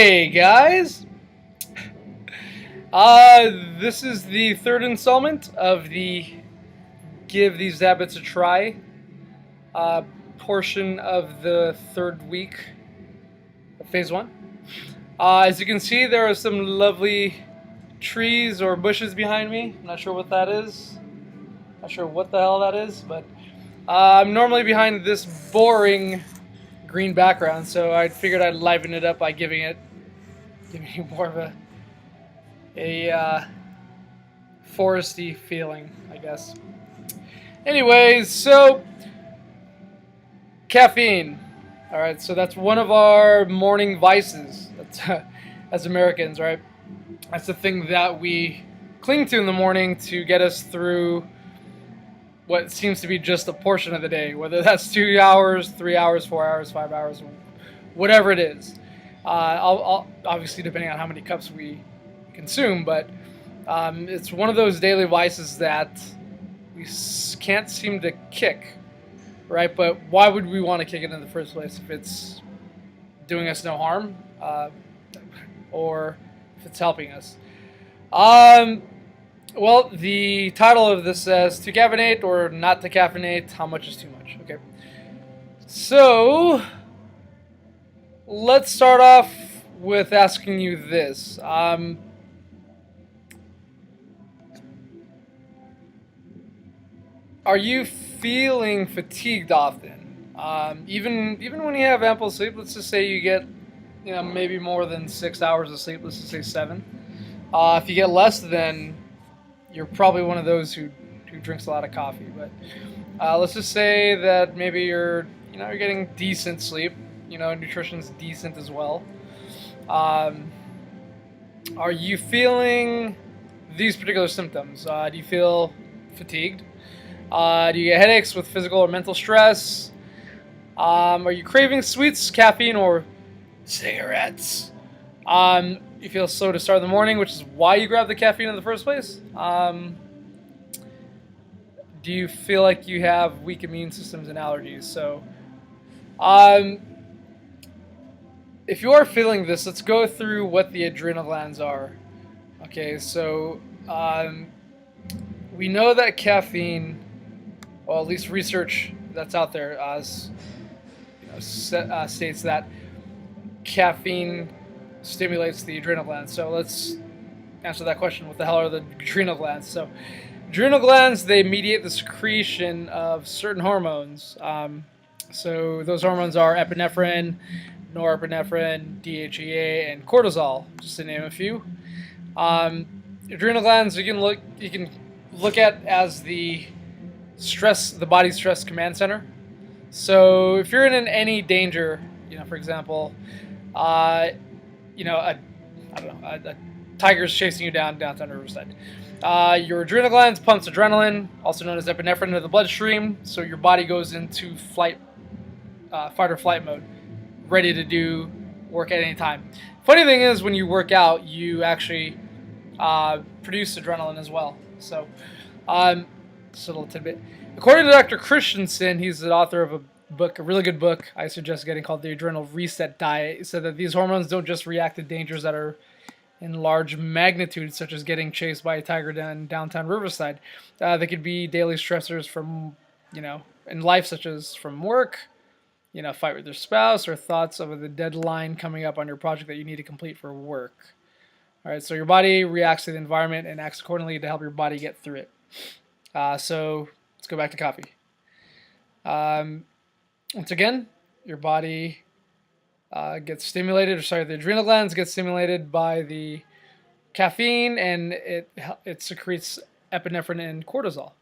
Hey guys! This is the third installment of the Give These Habits a Try uh, portion of the third week of phase one. As you can see, there are some lovely trees or bushes behind me. I'm not sure what that is. Not sure what the hell that is, but I'm normally behind this boring green background, so I figured I'd liven it up by giving it more of a foresty feeling, I guess. Anyways, so caffeine. All right, so that's one of our morning vices. That's as Americans, right? That's the thing that we cling to in the morning to get us through what seems to be just a portion of the day, whether that's 2 hours, 3 hours, 4 hours, 5 hours, whatever it is. I'll obviously depending on how many cups we consume, but it's one of those daily vices that we can't seem to kick, right? But why would we want to kick it in the first place if it's doing us no harm, or if it's helping us? Well, the title of this says to caffeinate or not to caffeinate. How much is too much? Okay, so let's start off with asking you this. Are you feeling fatigued often? Even when you have ample sleep, let's just say you get, maybe more than 6 hours of sleep. Let's just say seven. If you get less, then you're probably one of those who drinks a lot of coffee. But let's just say that maybe you're getting decent sleep. Nutrition's decent as well. Are you feeling these particular symptoms? Do you feel fatigued? Do you get headaches with physical or mental stress? Are you craving sweets, caffeine, or cigarettes? You feel slow to start in the morning, which is why you grab the caffeine in the first place? Do you feel like you have weak immune systems and allergies? So, if you are feeling this, let's go through what the adrenal glands are. Okay, so we know that caffeine, well, at least research that's out there, states that caffeine stimulates the adrenal glands. So let's answer that question. What the hell are the adrenal glands? So adrenal glands, they mediate the secretion of certain hormones. So those hormones are epinephrine, norepinephrine, DHEA, and cortisol, just to name a few. Adrenal glands you can look at as the body's stress command center. So if you're in any danger, for example, a tiger's chasing you downtown Riverside. Your adrenal glands pumps adrenaline, also known as epinephrine, into the bloodstream, so your body goes into fight or flight mode, ready to do work at any time. Funny thing is, when you work out, you actually produce adrenaline as well. So, just a little tidbit. According to Dr. Christensen, he's the author of a really good book I suggest getting, called The Adrenal Reset Diet. He said that these hormones don't just react to dangers that are in large magnitude, such as getting chased by a tiger downtown Riverside. They could be daily stressors from, in life, such as from work, fight with your spouse, or thoughts of the deadline coming up on your project that you need to complete for work. All right, so your body reacts to the environment and acts accordingly to help your body get through it. So let's go back to coffee. Once again, your body gets stimulated, the adrenal glands get stimulated by the caffeine, and it secretes epinephrine and cortisol.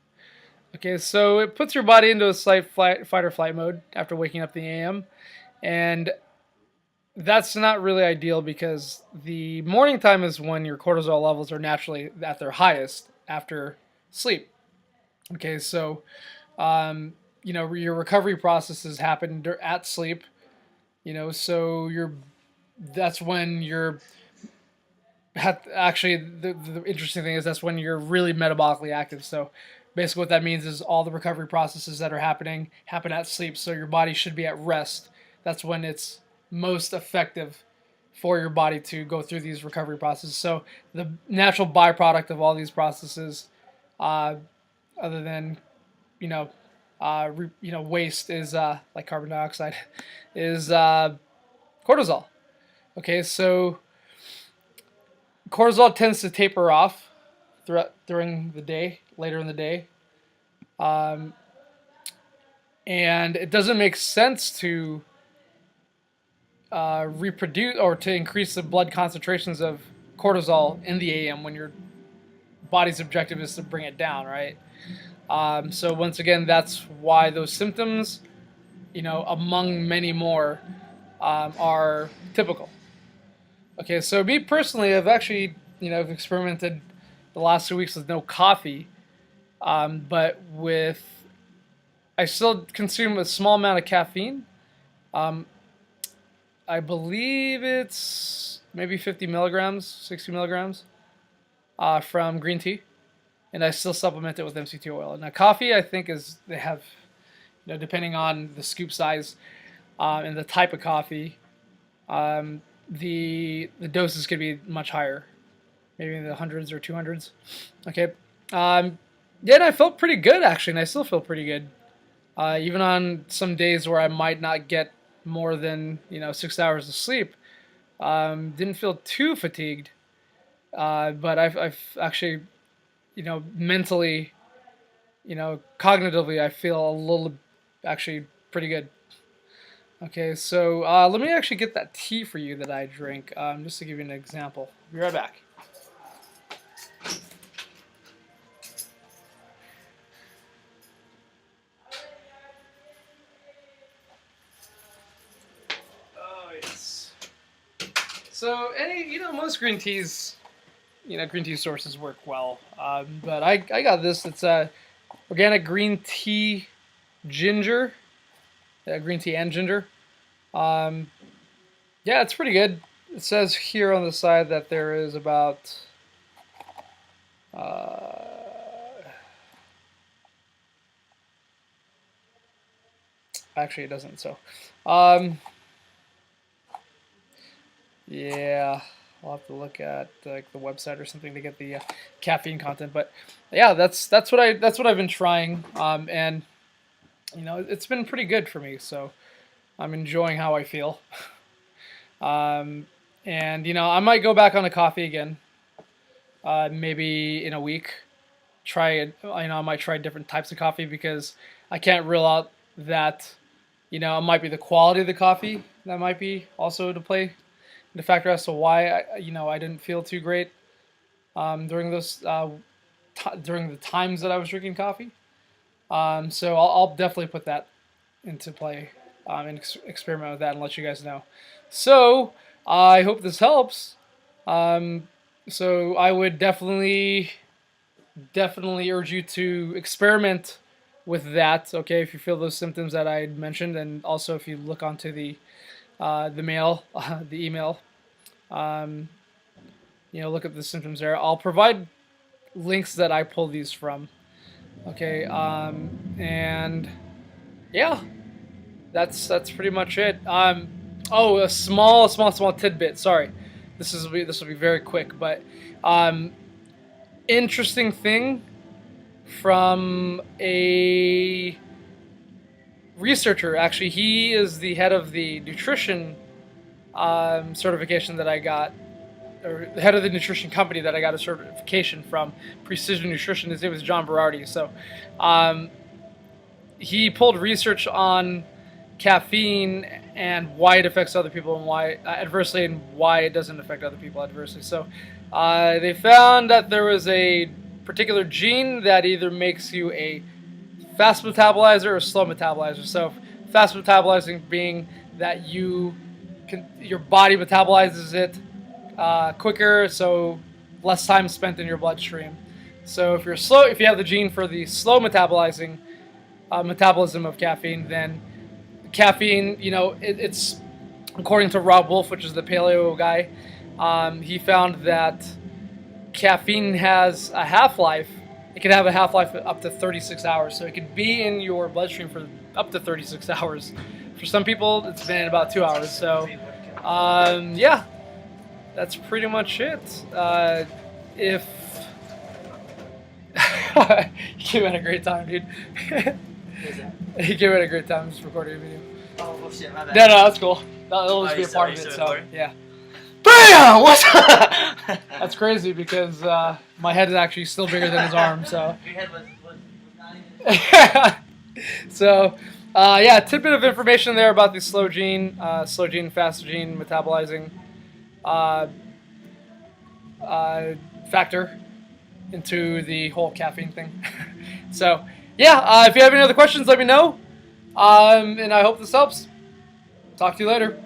Okay, so it puts your body into a slight fight or flight mode after waking up in the AM, and that's not really ideal because the morning time is when your cortisol levels are naturally at their highest after sleep. Okay, so your recovery processes happen at sleep. So that's when you're actually the interesting thing is that's when you're really metabolically active. So basically what that means is all the recovery processes that happen at sleep. So your body should be at rest. That's when it's most effective for your body to go through these recovery processes. So the natural byproduct of all these processes, other than waste, is like carbon dioxide, is cortisol. Okay, so cortisol tends to taper off during the day, later in the day, and it doesn't make sense to reproduce or to increase the blood concentrations of cortisol in the AM when your body's objective is to bring it down, right? So once again, that's why those symptoms, among many more, are typical. Okay, so me personally, I've actually, I've experimented the last 2 weeks with no coffee, but I still consume a small amount of caffeine. I believe it's maybe 50 milligrams, 60 milligrams from green tea, and I still supplement it with MCT oil. Now, coffee, I think, they have, depending on the scoop size and the type of coffee, the doses could be much higher, maybe in the hundreds or 200s. Okay, and I felt pretty good actually, and I still feel pretty good, even on some days where I might not get more than 6 hours of sleep. Didn't feel too fatigued, but I've actually, mentally, cognitively, I feel a little, actually pretty good. Okay, so let me actually get that tea for you that I drink, just to give you an example. Be right back. Oh, yes. So, most green teas, green tea sources work well, but I got this. It's organic green tea ginger. Green tea and ginger. Yeah, it's pretty good. It says here on the side that there is about actually it doesn't. So yeah, I'll have to look at like the website or something to get the caffeine content. But yeah, that's what I've been trying, and it's been pretty good for me. So I'm enjoying how I feel. And I might go back on the coffee again, maybe in a week. Try it. I might try different types of coffee because I can't rule out that it might be the quality of the coffee that might be also to play the factor as to why I didn't feel too great during those during the times that I was drinking coffee. So I'll definitely put that into play and experiment with that and let you guys know. So I hope this helps. So I would definitely urge you to experiment with that. Okay, if you feel those symptoms that I mentioned, and also if you look onto the email, look at the symptoms there. I'll provide links that I pull these from. Okay, and yeah, that's pretty much it. Oh, a small tidbit. Sorry, this will be very quick, but interesting thing from a researcher. Actually, he is the head of the nutrition certification that I got, or the head of the nutrition company that I got a certification from, Precision Nutrition. His name is John Berardi. So he pulled research on caffeine and why it affects other people and why adversely, and why it doesn't affect other people adversely. So they found that there was a particular gene that either makes you a fast metabolizer or slow metabolizer. So fast metabolizing being that your body metabolizes it quicker, so less time spent in your bloodstream. So if you have the gene for the slow metabolizing metabolism of caffeine, then caffeine, it's according to Rob Wolf, which is the paleo guy, he found that caffeine has a half-life. It can have a half-life of up to 36 hours, so it could be in your bloodstream for up to 36 hours. For some people, it's been about 2 hours. So, yeah. that's pretty much it. If you came at a great time, dude. You came at a great time just recording a video. Oh, well, shit, my bad. No, that's cool. That'll just be a you part of still it. So recording? yeah, BAM! What's up? that's crazy because my head is actually still bigger than his arm. So. Your head was not even... So, yeah, tidbit of information there about the slow gene, fast gene metabolizing factor into the whole caffeine thing. So, yeah, if you have any other questions, let me know. And I hope this helps. Talk to you later.